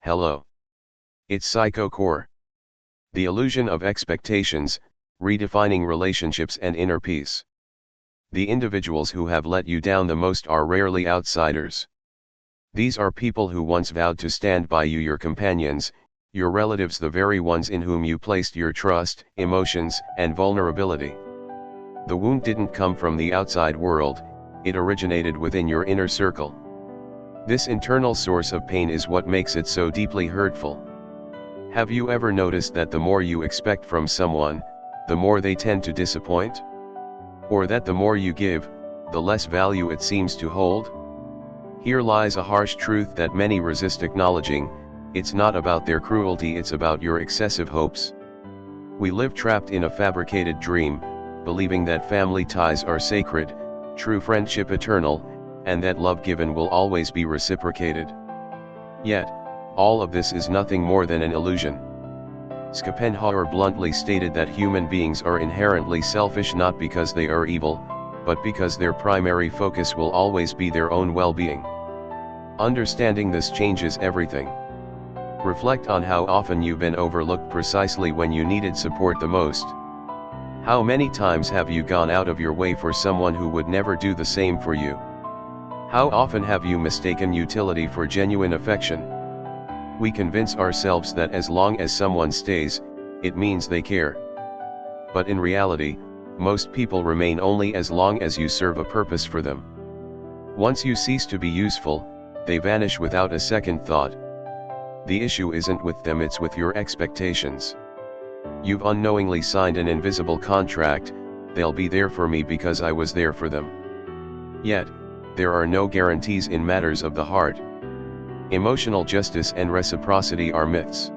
Hello. It's PSYCHOCORE. The illusion of expectations, redefining relationships and inner peace. The individuals who have let you down the most are rarely outsiders. These are people who once vowed to stand by you, your companions, your relatives, the very ones in whom you placed your trust, emotions, and vulnerability. The wound didn't come from the outside world, it originated within your inner circle. This internal source of pain is what makes it so deeply hurtful. Have you ever noticed that the more you expect from someone, the more they tend to disappoint? Or that the more you give, the less value it seems to hold? Here lies a harsh truth that many resist acknowledging: it's not about their cruelty, it's about your excessive hopes. We live trapped in a fabricated dream, believing that family ties are sacred, true friendship eternal, and that love given will always be reciprocated. Yet, all of this is nothing more than an illusion. Schopenhauer bluntly stated that human beings are inherently selfish, not because they are evil, but because their primary focus will always be their own well-being. Understanding this changes everything. Reflect on how often you've been overlooked precisely when you needed support the most. How many times have you gone out of your way for someone who would never do the same for you? How often have you mistaken utility for genuine affection? We convince ourselves that as long as someone stays, it means they care. But in reality, most people remain only as long as you serve a purpose for them. Once you cease to be useful, they vanish without a second thought. The issue isn't with them, it's with your expectations. You've unknowingly signed an invisible contract: they'll be there for me because I was there for them. Yet, there are no guarantees in matters of the heart. Emotional justice and reciprocity are myths.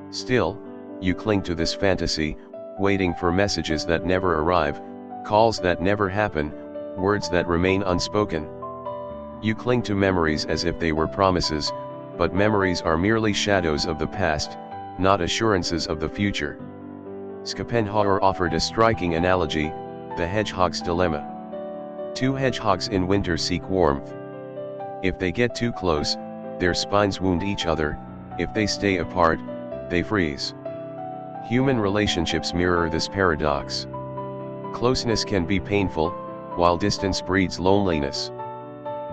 Still, you cling to this fantasy, waiting for messages that never arrive, calls that never happen, words that remain unspoken. You cling to memories as if they were promises, but memories are merely shadows of the past, not assurances of the future. Schopenhauer offered a striking analogy: the hedgehog's dilemma. Two hedgehogs in winter seek warmth. If they get too close, their spines wound each other; if they stay apart, they freeze. Human relationships mirror this paradox. Closeness can be painful, while distance breeds loneliness.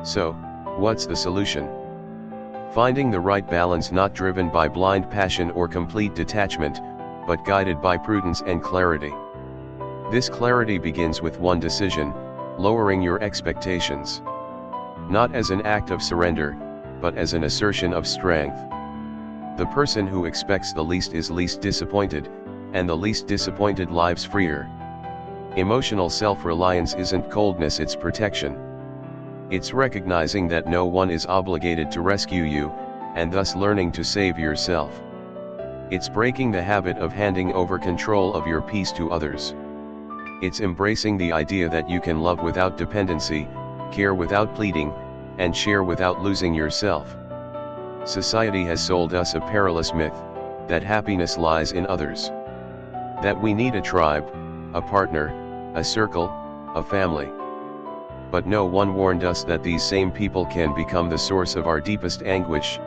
So, what's the solution? Finding the right balance, not driven by blind passion or complete detachment, but guided by prudence and clarity. This clarity begins with one decision: lowering your expectations. Not as an act of surrender, but as an assertion of strength. The person who expects the least is least disappointed, and the least disappointed lives freer. Emotional self-reliance isn't coldness, it's protection. It's recognizing that no one is obligated to rescue you, and thus learning to save yourself. It's breaking the habit of handing over control of your peace to others. It's embracing the idea that you can love without dependency, care without pleading, and share without losing yourself. Society has sold us a perilous myth, that happiness lies in others. That we need a tribe, a partner, a circle, a family. But no one warned us that these same people can become the source of our deepest anguish.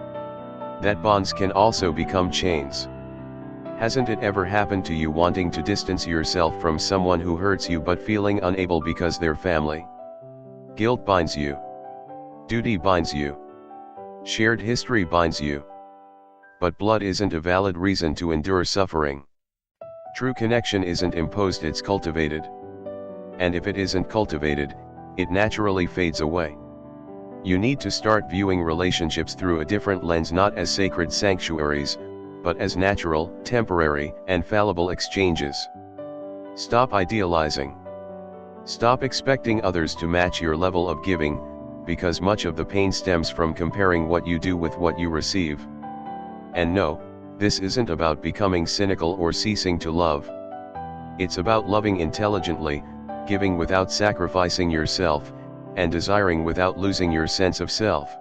That bonds can also become chains. Hasn't it ever happened to you, wanting to distance yourself from someone who hurts you but feeling unable because they're family? Guilt binds you. Duty binds you. Shared history binds you. But blood isn't a valid reason to endure suffering. True connection isn't imposed, it's cultivated. And if it isn't cultivated, it naturally fades away. You need to start viewing relationships through a different lens, not as sacred sanctuaries, but as natural, temporary, and fallible exchanges. Stop idealizing. Stop expecting others to match your level of giving, because much of the pain stems from comparing what you do with what you receive. And no, this isn't about becoming cynical or ceasing to love. It's about loving intelligently, giving without sacrificing yourself, and desiring without losing your sense of self.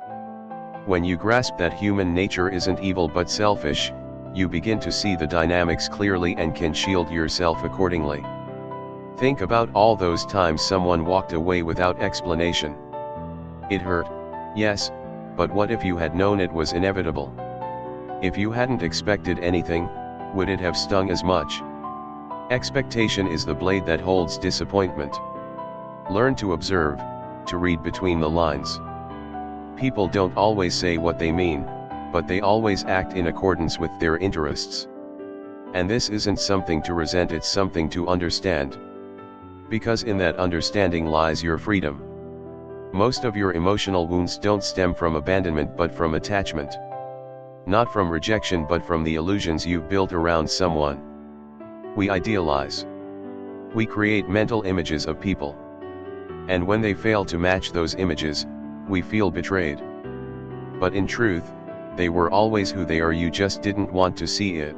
When you grasp that human nature isn't evil but selfish, you begin to see the dynamics clearly and can shield yourself accordingly. Think about all those times someone walked away without explanation. It hurt, yes, but what if you had known it was inevitable? If you hadn't expected anything, would it have stung as much? Expectation is the blade that holds disappointment. Learn to observe, to read between the lines. People don't always say what they mean, but they always act in accordance with their interests. And this isn't something to resent, it's something to understand. Because in that understanding lies your freedom. Most of your emotional wounds don't stem from abandonment but from attachment. Not from rejection but from the illusions you've built around someone. We idealize. We create mental images of people. And when they fail to match those images, we feel betrayed. But in truth, they were always who they are, you just didn't want to see it.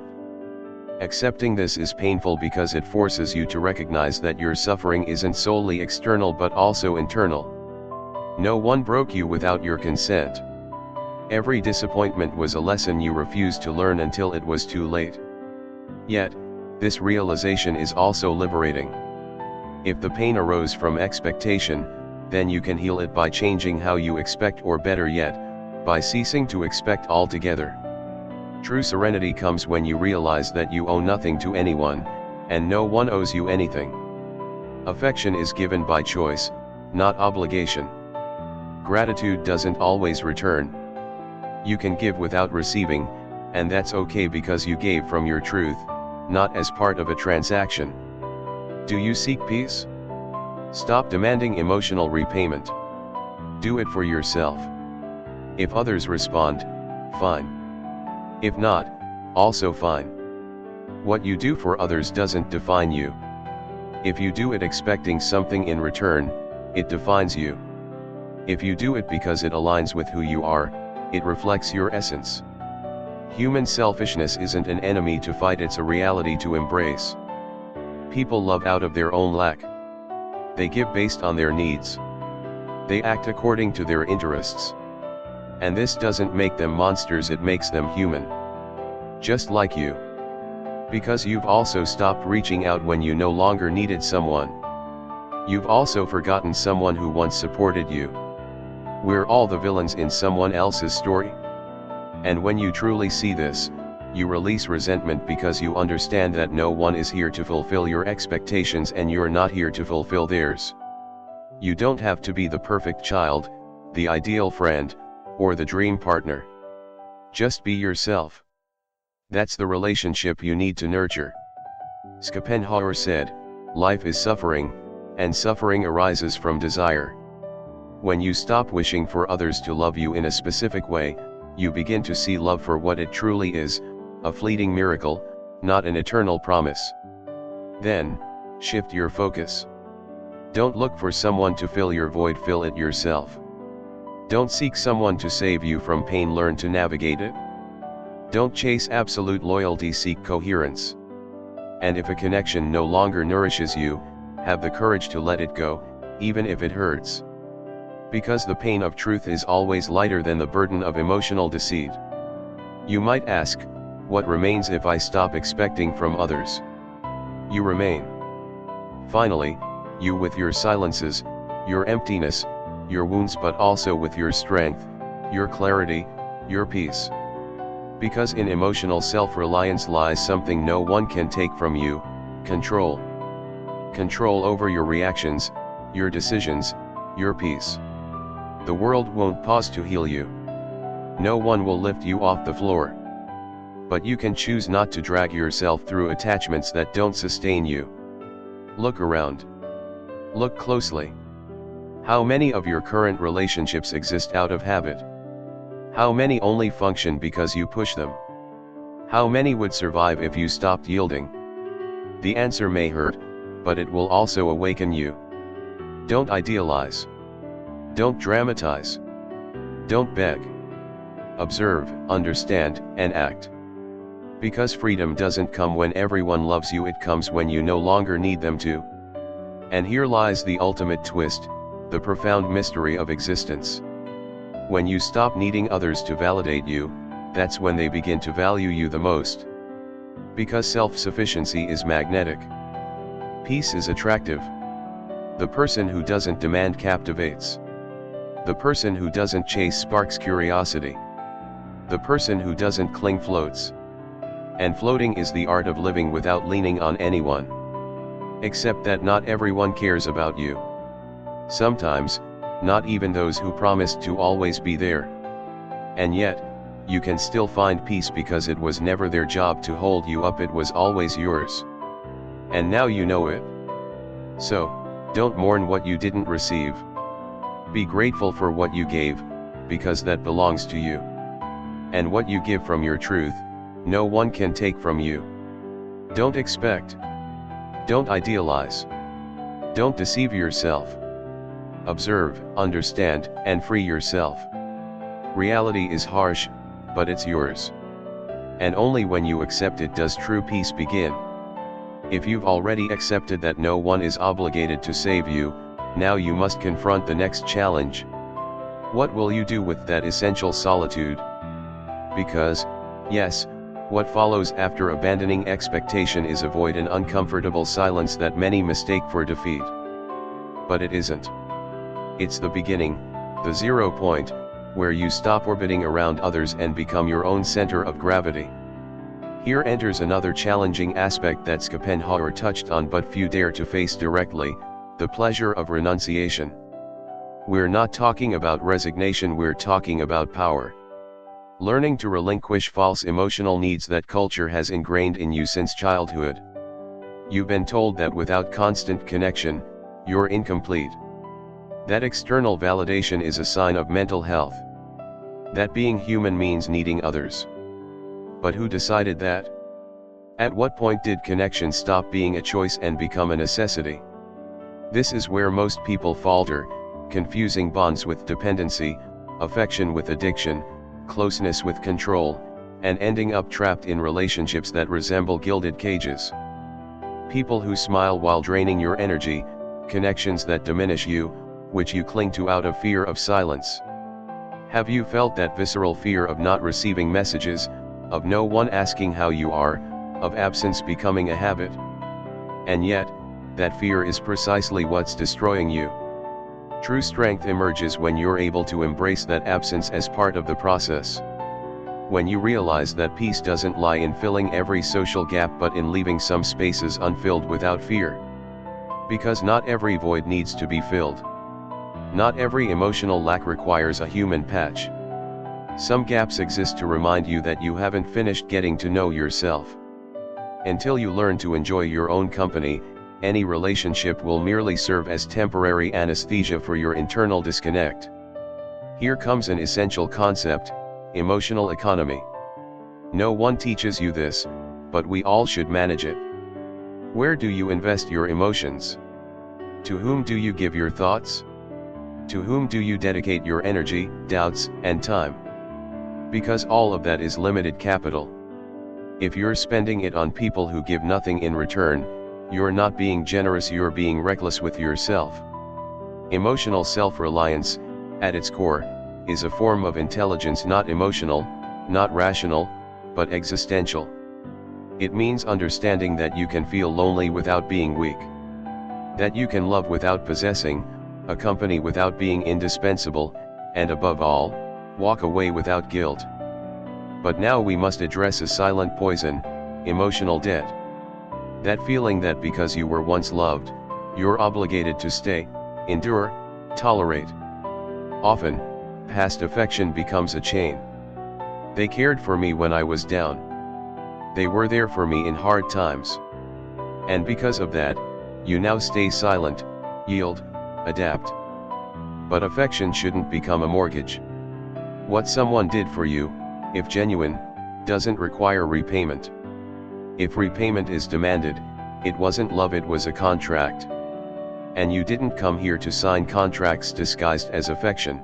Accepting this is painful because it forces you to recognize that your suffering isn't solely external but also internal. No one broke you without your consent. Every disappointment was a lesson you refused to learn until it was too late. Yet, this realization is also liberating. If the pain arose from expectation, then you can heal it by changing how you expect, or better yet, by ceasing to expect altogether. True serenity comes when you realize that you owe nothing to anyone, and no one owes you anything. Affection is given by choice, not obligation. Gratitude doesn't always return. You can give without receiving, and that's okay because you gave from your truth, not as part of a transaction. Do you seek peace? Stop demanding emotional repayment. Do it for yourself. If others respond, fine. If not, also fine. What you do for others doesn't define you. If you do it expecting something in return, it defines you. If you do it because it aligns with who you are, it reflects your essence. Human selfishness isn't an enemy to fight, it's a reality to embrace. People love out of their own lack. They give based on their needs. They act according to their interests. And this doesn't make them monsters, it makes them human. Just like you. Because you've also stopped reaching out when you no longer needed someone. You've also forgotten someone who once supported you. We're all the villains in someone else's story. And when you truly see this, you release resentment because you understand that no one is here to fulfill your expectations and you're not here to fulfill theirs. You don't have to be the perfect child, the ideal friend, or the dream partner. Just be yourself. That's the relationship you need to nurture. Schopenhauer said, "Life is suffering, and suffering arises from desire." When you stop wishing for others to love you in a specific way, you begin to see love for what it truly is, a fleeting miracle, not an eternal promise. Then, shift your focus. Don't look for someone to fill your void, fill it yourself. Don't seek someone to save you from pain, learn to navigate it. Don't chase absolute loyalty, seek coherence. And if a connection no longer nourishes you, have the courage to let it go, even if it hurts. Because the pain of truth is always lighter than the burden of emotional deceit. You might ask, what remains if I stop expecting from others? You remain. Finally, you with your silences, your emptiness, your wounds, but also with your strength, your clarity, your peace. Because in emotional self-reliance lies something no one can take from you, control. Control over your reactions, your decisions, your peace. The world won't pause to heal you. No one will lift you off the floor. But you can choose not to drag yourself through attachments that don't sustain you. Look around. Look closely. How many of your current relationships exist out of habit? How many only function because you push them? How many would survive if you stopped yielding? The answer may hurt, but it will also awaken you. Don't idealize. Don't dramatize. Don't beg. Observe, understand, and act. Because freedom doesn't come when everyone loves you, it comes when you no longer need them to. And here lies the ultimate twist, the profound mystery of existence. When you stop needing others to validate you, that's when they begin to value you the most. Because self-sufficiency is magnetic. Peace is attractive. The person who doesn't demand captivates. The person who doesn't chase sparks curiosity. The person who doesn't cling floats. And floating is the art of living without leaning on anyone. Except that not everyone cares about you. Sometimes, not even those who promised to always be there. And yet, you can still find peace because it was never their job to hold you up, it was always yours. And now you know it. So, don't mourn what you didn't receive. Be grateful for what you gave, because that belongs to you. And what you give from your truth, no one can take from you. Don't expect. Don't idealize. Don't deceive yourself. Observe, understand, and free yourself. Reality is harsh, but it's yours. And only when you accept it does true peace begin. If you've already accepted that no one is obligated to save you, now you must confront the next challenge. What will you do with that essential solitude? Because, yes, what follows after abandoning expectation is avoid an uncomfortable silence that many mistake for defeat. But it isn't. It's the beginning, the 0 point, where you stop orbiting around others and become your own center of gravity. Here enters another challenging aspect that Schopenhauer touched on but few dare to face directly, the pleasure of renunciation. We're not talking about resignation, we're talking about power. Learning to relinquish false emotional needs that culture has ingrained in you since childhood. You've been told that without constant connection, you're incomplete. That external validation is a sign of mental health. That being human means needing others. But who decided that? At what point did connection stop being a choice and become a necessity? This is where most people falter, confusing bonds with dependency, affection with addiction, closeness with control, and ending up trapped in relationships that resemble gilded cages. People who smile while draining your energy, connections that diminish you, which you cling to out of fear of silence. Have you felt that visceral fear of not receiving messages, of no one asking how you are, of absence becoming a habit? And yet, that fear is precisely what's destroying you. True strength emerges when you're able to embrace that absence as part of the process. When you realize that peace doesn't lie in filling every social gap but in leaving some spaces unfilled without fear. Because not every void needs to be filled. Not every emotional lack requires a human patch. Some gaps exist to remind you that you haven't finished getting to know yourself. Until you learn to enjoy your own company, any relationship will merely serve as temporary anesthesia for your internal disconnect. Here comes an essential concept, emotional economy. No one teaches you this, but we all should manage it. Where do you invest your emotions? To whom do you give your thoughts? To whom do you dedicate your energy, doubts, and time? Because all of that is limited capital. If you're spending it on people who give nothing in return, you're not being generous, you're being reckless with yourself. Emotional self-reliance, at its core, is a form of intelligence, not emotional, not rational, but existential. It means understanding that you can feel lonely without being weak. That you can love without possessing, accompany without being indispensable, and above all, walk away without guilt. But now we must address a silent poison, emotional debt. That feeling that because you were once loved, you're obligated to stay, endure, tolerate. Often, past affection becomes a chain. They cared for me when I was down. They were there for me in hard times. And because of that, you now stay silent, yield, adapt. But affection shouldn't become a mortgage. What someone did for you, if genuine, doesn't require repayment. If repayment is demanded, it wasn't love, it was a contract. And you didn't come here to sign contracts disguised as affection.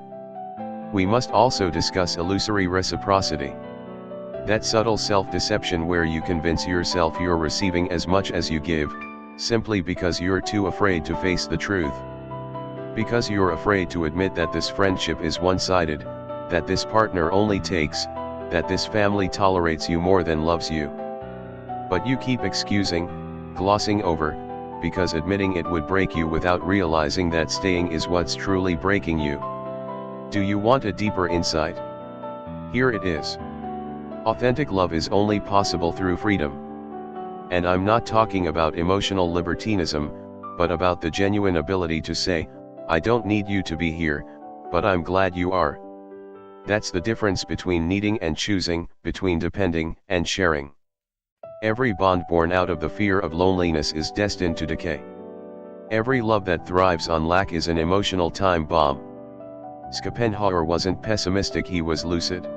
We must also discuss illusory reciprocity. That subtle self-deception where you convince yourself you're receiving as much as you give, simply because you're too afraid to face the truth. Because you're afraid to admit that this friendship is one-sided, that this partner only takes, that this family tolerates you more than loves you. But you keep excusing, glossing over, because admitting it would break you without realizing that staying is what's truly breaking you. Do you want a deeper insight? Here it is. Authentic love is only possible through freedom. And I'm not talking about emotional libertinism, but about the genuine ability to say, I don't need you to be here, but I'm glad you are. That's the difference between needing and choosing, between depending and sharing. Every bond born out of the fear of loneliness is destined to decay. Every love that thrives on lack is an emotional time bomb. Schopenhauer wasn't pessimistic, he was lucid.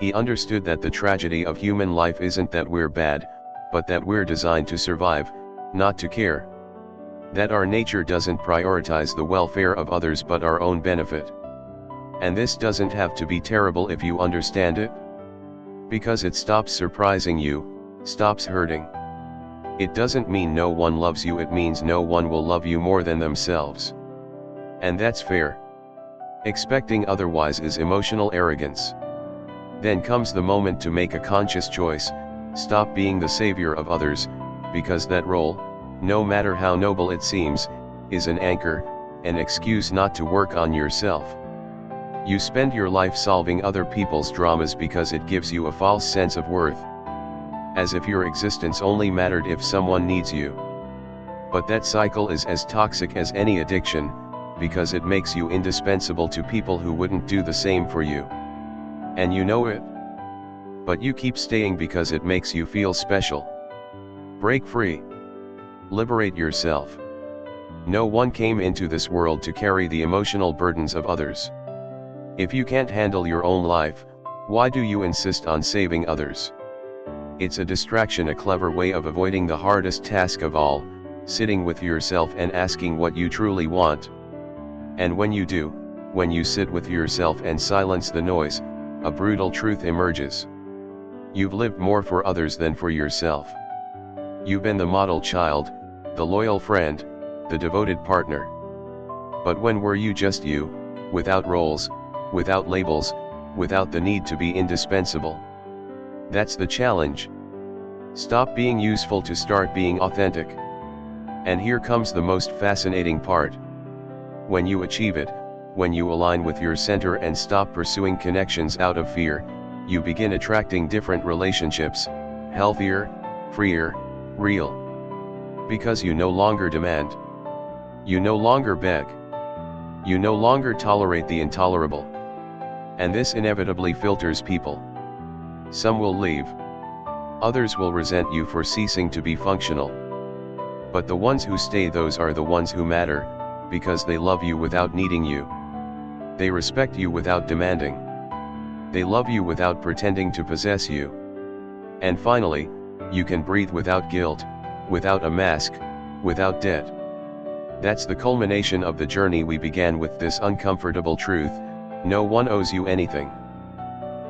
He understood that the tragedy of human life isn't that we're bad, but that we're designed to survive, not to care. That our nature doesn't prioritize the welfare of others but our own benefit. And this doesn't have to be terrible if you understand it. Because it stops surprising you, stops hurting. It doesn't mean no one loves you, it means no one will love you more than themselves. And that's fair. Expecting otherwise is emotional arrogance. Then comes the moment to make a conscious choice, stop being the savior of others, because that role, no matter how noble it seems, is an anchor, an excuse not to work on yourself. You spend your life solving other people's dramas because it gives you a false sense of worth. As if your existence only mattered if someone needs you. But that cycle is as toxic as any addiction, because it makes you indispensable to people who wouldn't do the same for you. And you know it. But you keep staying because it makes you feel special. Break free. Liberate yourself. No one came into this world to carry the emotional burdens of others. If you can't handle your own life, why do you insist on saving others? It's a distraction, a clever way of avoiding the hardest task of all, sitting with yourself and asking what you truly want. And when you do, when you sit with yourself and silence the noise, a brutal truth emerges. You've lived more for others than for yourself. You've been the model child, the loyal friend, the devoted partner. But when were you just you, without roles, without labels, without the need to be indispensable? That's the challenge. Stop being useful to start being authentic. And here comes the most fascinating part. When you achieve it, when you align with your center and stop pursuing connections out of fear, you begin attracting different relationships, healthier, freer, real. Because you no longer demand. You no longer beg. You no longer tolerate the intolerable. And this inevitably filters people. Some will leave. Others will resent you for ceasing to be functional. But the ones who stay, those are the ones who matter, because they love you without needing you. They respect you without demanding. They love you without pretending to possess you. And finally, you can breathe without guilt, without a mask, without debt. That's the culmination of the journey we began with, this uncomfortable truth: no one owes you anything.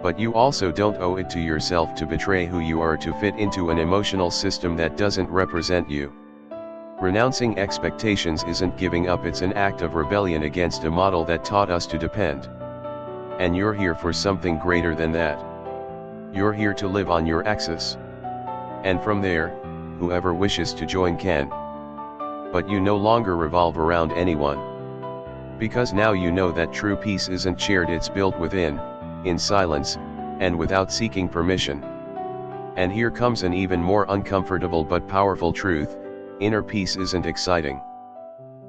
But you also don't owe it to yourself to betray who you are to fit into an emotional system that doesn't represent you. Renouncing expectations isn't giving up, it's an act of rebellion against a model that taught us to depend. And you're here for something greater than that. You're here to live on your axis. And from there, whoever wishes to join can. But you no longer revolve around anyone. Because now you know that true peace isn't shared, it's built within, in silence, and without seeking permission. And here comes an even more uncomfortable but powerful truth: inner peace isn't exciting.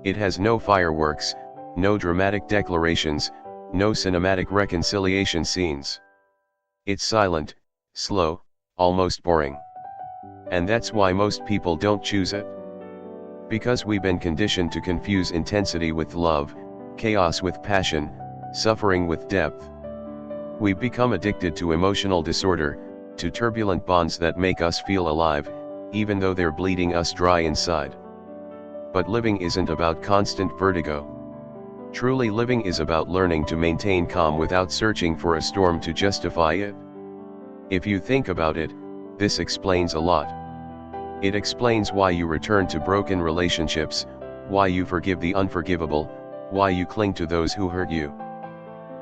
It has no fireworks, no dramatic declarations, no cinematic reconciliation scenes. It's silent, slow, almost boring. And that's why most people don't choose it. Because we've been conditioned to confuse intensity with love, chaos with passion, suffering with depth. We've become addicted to emotional disorder, to turbulent bonds that make us feel alive, even though they're bleeding us dry inside. But living isn't about constant vertigo. Truly living is about learning to maintain calm without searching for a storm to justify it. If you think about it, this explains a lot. It explains why you return to broken relationships, why you forgive the unforgivable, why you cling to those who hurt you.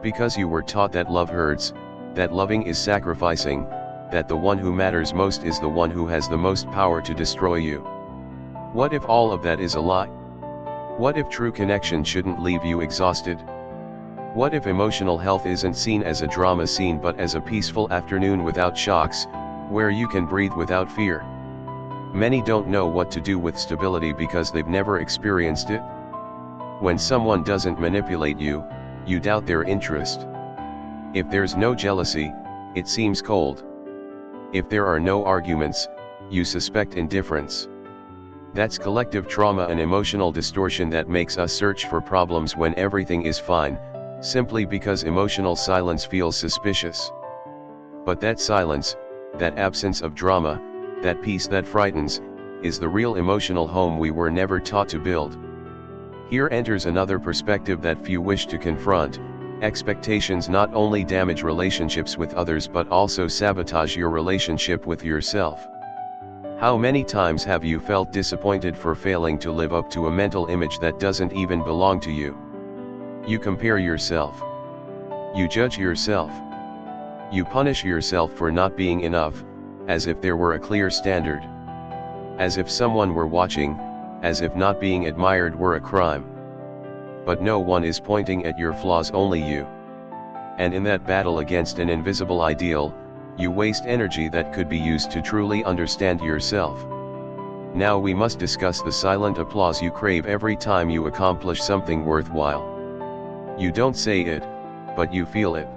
Because you were taught that love hurts, that loving is sacrificing, that the one who matters most is the one who has the most power to destroy you. What if all of that is a lie? What if true connection shouldn't leave you exhausted? What if emotional health isn't seen as a drama scene but as a peaceful afternoon without shocks, where you can breathe without fear? Many don't know what to do with stability because they've never experienced it. When someone doesn't manipulate you, you doubt their interest. If there's no jealousy, it seems cold. If there are no arguments, you suspect indifference. That's collective trauma and emotional distortion that makes us search for problems when everything is fine, simply because emotional silence feels suspicious. But that silence, that absence of drama, that peace that frightens, is the real emotional home we were never taught to build. Here enters another perspective that few wish to confront. Expectations not only damage relationships with others but also sabotage your relationship with yourself. How many times have you felt disappointed for failing to live up to a mental image that doesn't even belong to you? You compare yourself. You judge yourself. You punish yourself for not being enough, as if there were a clear standard. As if someone were watching, as if not being admired were a crime. But no one is pointing at your flaws, only you. And in that battle against an invisible ideal, you waste energy that could be used to truly understand yourself. Now we must discuss the silent applause you crave every time you accomplish something worthwhile. You don't say it, but you feel it.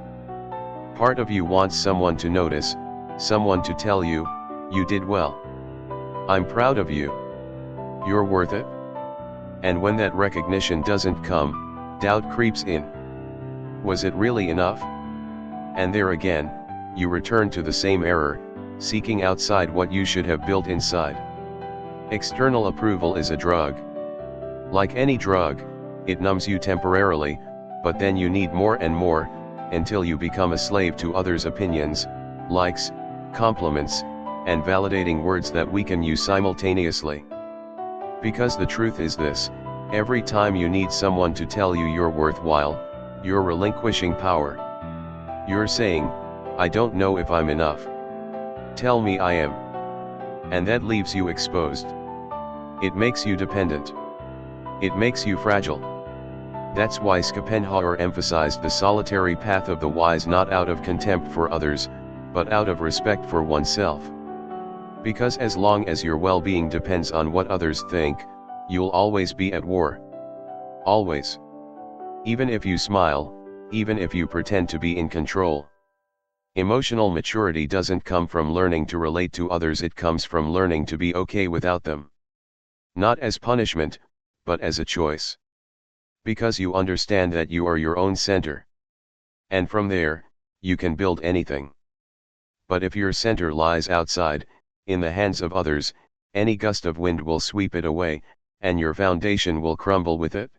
Part of you wants someone to notice, someone to tell you, you did well. I'm proud of you. You're worth it. And when that recognition doesn't come, doubt creeps in. Was it really enough? And there again, you return to the same error, seeking outside what you should have built inside. External approval is a drug. Like any drug, it numbs you temporarily, but then you need more and more, until you become a slave to others' opinions, likes, compliments, and validating words that weaken you simultaneously. Because the truth is this, every time you need someone to tell you you're worthwhile, you're relinquishing power. You're saying, I don't know if I'm enough. Tell me I am. And that leaves you exposed. It makes you dependent. It makes you fragile. That's why Schopenhauer emphasized the solitary path of the wise, not out of contempt for others, but out of respect for oneself. Because as long as your well-being depends on what others think, you'll always be at war. Always. Even if you smile, even if you pretend to be in control. Emotional maturity doesn't come from learning to relate to others, it comes from learning to be okay without them. Not as punishment, but as a choice. Because you understand that you are your own center. And from there, you can build anything. But if your center lies outside, in the hands of others, any gust of wind will sweep it away, and your foundation will crumble with it.